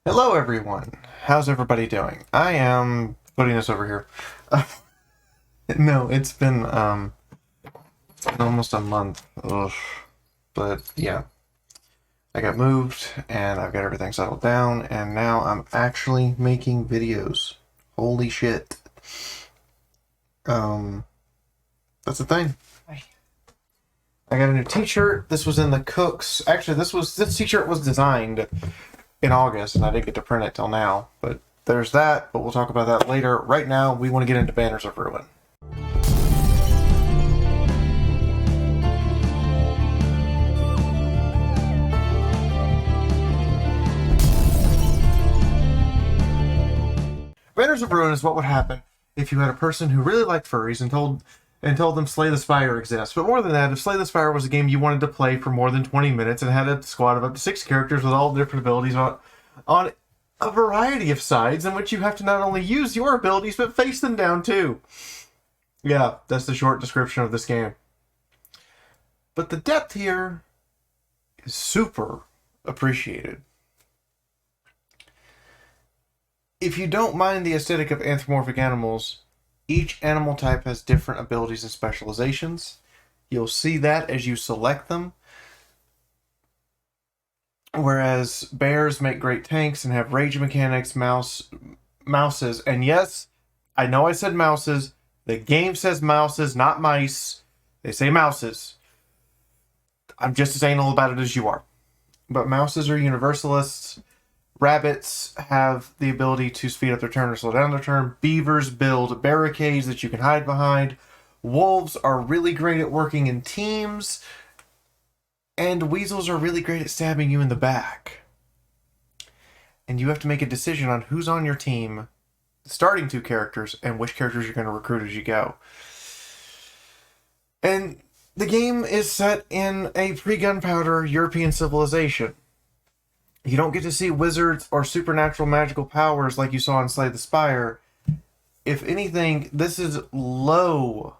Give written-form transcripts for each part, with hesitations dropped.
Hello everyone. How's everybody doing? I am putting this over here. No, it's been almost a month. Ugh. But yeah, I got moved and I've got everything settled down and now I'm actually making videos. Holy shit. That's the thing. I got a new t-shirt. This was in the Cooks. Actually, this t-shirt was designed in August, and I didn't get to print it till now. But there's that, but we'll talk about that later. Right now, we want to get into Banners of Ruin. Banners of Ruin is what would happen if you had a person who really liked furries and told them Slay the Spire exists. But more than that, if Slay the Spire was a game you wanted to play for more than 20 minutes and had a squad of up to 6 characters with all different abilities on a variety of sides in which you have to not only use your abilities, but face them down too. Yeah, that's the short description of this game. But the depth here is super appreciated. If you don't mind the aesthetic of anthropomorphic animals, each animal type has different abilities and specializations. You'll see that as you select them. Whereas bears make great tanks and have rage mechanics, mouses, and yes, I know I said mouses. The game says mouses, not mice. They say mouses. I'm just as anal about it as you are. But mouses are universalists. Rabbits have the ability to speed up their turn or slow down their turn. Beavers build barricades that you can hide behind. Wolves are really great at working in teams. And weasels are really great at stabbing you in the back. And you have to make a decision on who's on your team, starting 2 characters, and which characters you're going to recruit as you go. And the game is set in a pre-gunpowder European civilization. You don't get to see wizards or supernatural magical powers like you saw in Slay the Spire. If anything, this is low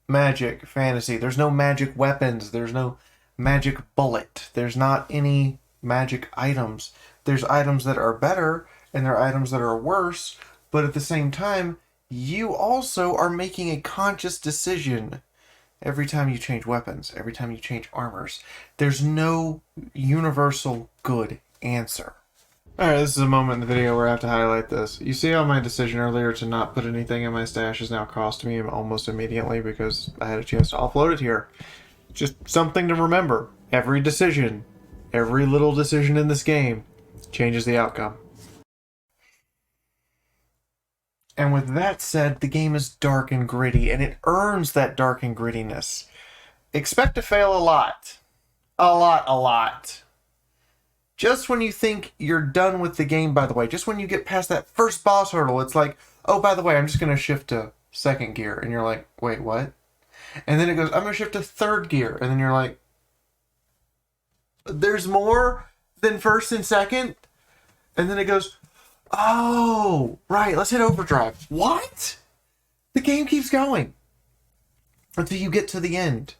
magic fantasy. There's no magic weapons. There's no magic bullet. There's not any magic items. There's items that are better and there are items that are worse. But at the same time, you also are making a conscious decision every time you change weapons, every time you change armors. There's no universal good answer. Alright, this is a moment in the video where I have to highlight this. You see how my decision earlier to not put anything in my stash has now cost me almost immediately because I had a chance to offload it here. Just something to remember. Every decision, every little decision in this game changes the outcome. And with that said, the game is dark and gritty, and it earns that dark and grittiness. Expect to fail a lot. A lot. Just when you think you're done with the game, by the way, just when you get past that first boss hurdle, it's like, oh, by the way, I'm just going to shift to 2nd gear. And you're like, wait, what? And then it goes, I'm going to shift to 3rd gear. And then you're like, there's more than 1st and 2nd? And then it goes, oh, right, let's hit overdrive. What? The game keeps going until you get to the end.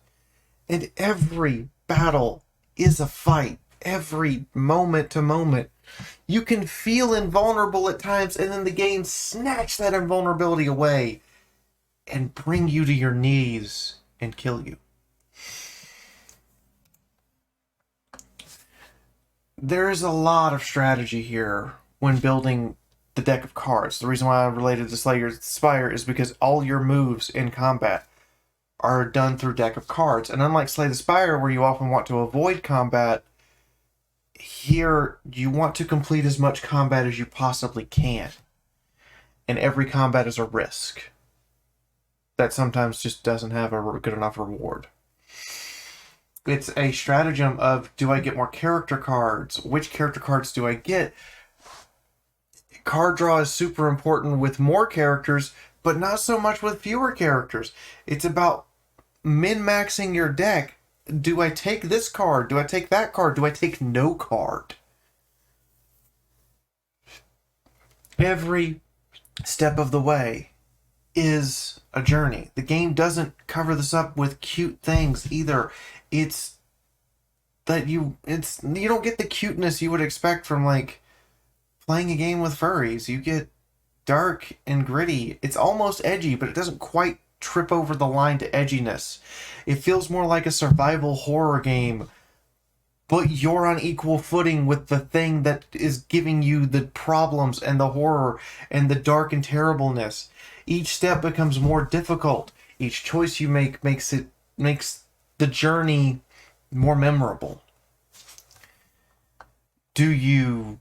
And every battle is a fight. Every moment to moment. You can feel invulnerable at times, and then the game snatch that invulnerability away and bring you to your knees and kill you. There is a lot of strategy here when building the deck of cards. The reason why I related to Slay the Spire is because all your moves in combat are done through deck of cards. And unlike Slay the Spire, where you often want to avoid combat, here you want to complete as much combat as you possibly can. And every combat is a risk that sometimes just doesn't have a good enough reward. It's a stratagem of, do I get more character cards? Which character cards do I get? Card draw is super important with more characters, but not so much with fewer characters. It's about min-maxing your deck. Do I take this card? Do I take that card? Do I take no card? Every step of the way is a journey. The game doesn't cover this up with cute things either. It's that you don't get the cuteness you would expect from like playing a game with furries. You get dark and gritty. It's almost edgy, but it doesn't quite trip over the line to edginess. It feels more like a survival horror game, but you're on equal footing with the thing that is giving you the problems and the horror and the dark and terribleness. Each step becomes more difficult. Each choice you make makes the journey more memorable. Do you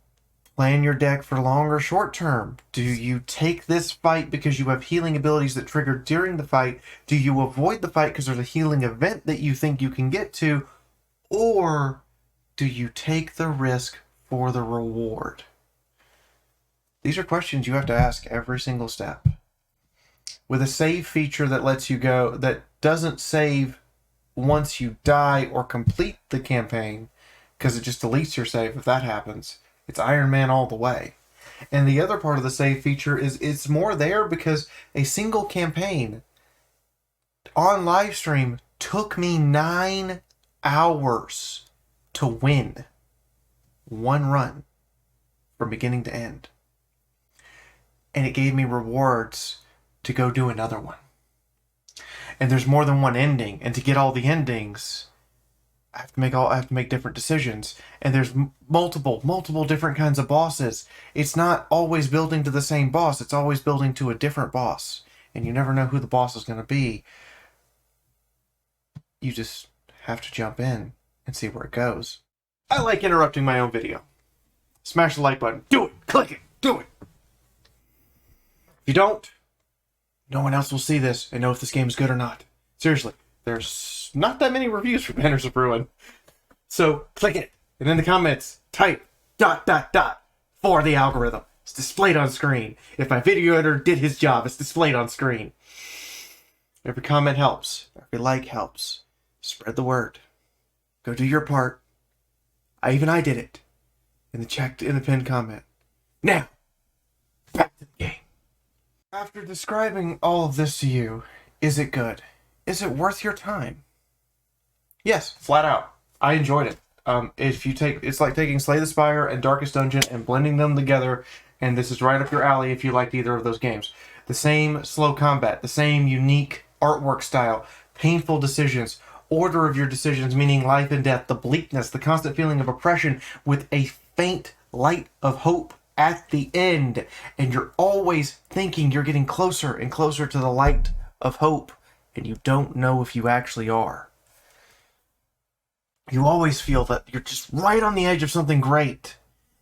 plan your deck for long or short term? Do you take this fight because you have healing abilities that trigger during the fight? Do you avoid the fight because there's a healing event that you think you can get to? Or do you take the risk for the reward? These are questions you have to ask every single step. With a save feature that lets you go, that doesn't save once you die or complete the campaign, because it just deletes your save if that happens. It's Iron Man all the way. And the other part of the save feature is it's more there because a single campaign on live stream took me 9 hours to win. One run from beginning to end. And it gave me rewards to go do another one. And there's more than one ending, and to get all the endings, I have to make different decisions, and there's multiple different kinds of bosses. It's not always building to the same boss, it's always building to a different boss, and you never know who the boss is going to be. You just have to jump in and see where it goes. I like interrupting my own video. Smash the like button. Do it! Click it! Do it! If you don't, no one else will see this and know if this game is good or not. Seriously, there's not that many reviews for Banners of Ruin. So click it, and in the comments, type ... for the algorithm. It's displayed on screen. If my video editor did his job, it's displayed on screen. Every comment helps. Every like helps. Spread the word. Go do your part. I did it. In the pinned comment. Now, back to the game. After describing all of this to you, is it good? Is it worth your time? Yes, flat out. I enjoyed it. It's like taking Slay the Spire and Darkest Dungeon and blending them together, and this is right up your alley if you liked either of those games. The same slow combat, the same unique artwork style, painful decisions, order of your decisions, meaning life and death, the bleakness, the constant feeling of oppression, with a faint light of hope at the end, and you're always thinking you're getting closer and closer to the light of hope, and you don't know if you actually are. You always feel that you're just right on the edge of something great,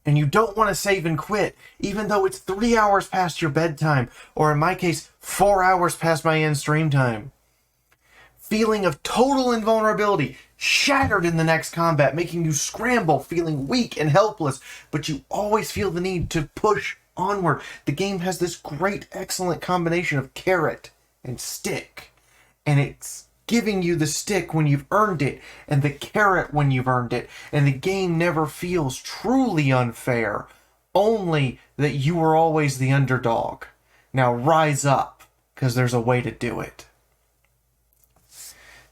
and you don't want to save and quit, even though it's 3 hours past your bedtime, or in my case, 4 hours past my end stream time. Feeling of total invulnerability, shattered in the next combat, making you scramble, feeling weak and helpless, but you always feel the need to push onward. The game has this great, excellent combination of carrot and stick, and it's giving you the stick when you've earned it, and the carrot when you've earned it, and the game never feels truly unfair, only that you are always the underdog. Now rise up, because there's a way to do it.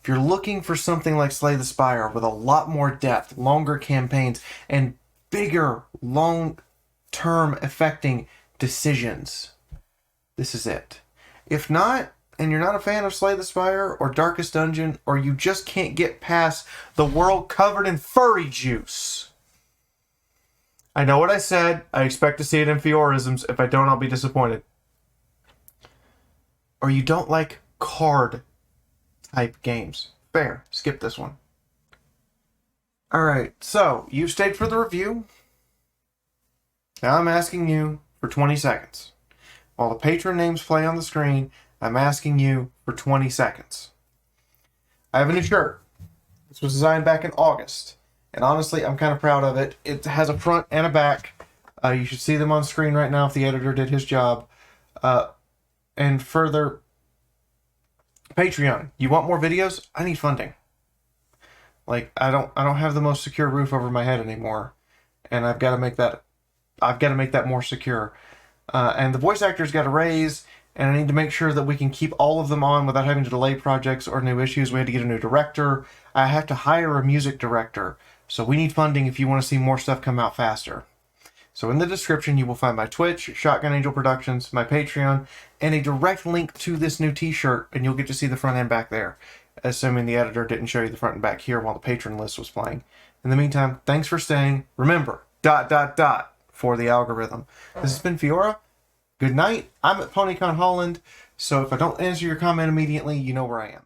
If you're looking for something like Slay the Spire with a lot more depth, longer campaigns, and bigger, long-term affecting decisions, this is it. If not, and you're not a fan of Slay the Spire or Darkest Dungeon, or you just can't get past the world covered in furry juice, I know what I said. I expect to see it in Fiaurisms. If I don't, I'll be disappointed. Or you don't like card type games. Fair. Skip this one. Alright, so you've stayed for the review. Now I'm asking you for 20 seconds. While the patron names play on the screen, I'm asking you for 20 seconds. I have a new shirt. This was designed back in August. And honestly, I'm kind of proud of it. It has a front and a back. You should see them on screen right now if the editor did his job. And further, Patreon. You want more videos? I need funding. Like, I don't have the most secure roof over my head anymore, and I've got to make that more secure. And the voice actors got a raise, and I need to make sure that we can keep all of them on without having to delay projects or new issues. We had to get a new director. I have to hire a music director. So we need funding if you want to see more stuff come out faster. So in the description, you will find my Twitch, Shotgun Angel Productions, my Patreon, and a direct link to this new t-shirt, and you'll get to see the front and back there, assuming the editor didn't show you the front and back here while the patron list was playing. In the meantime, thanks for staying. Remember, ... for the algorithm. This has been Fiaura. Good night. I'm at PonyCon Holland, so if I don't answer your comment immediately, you know where I am.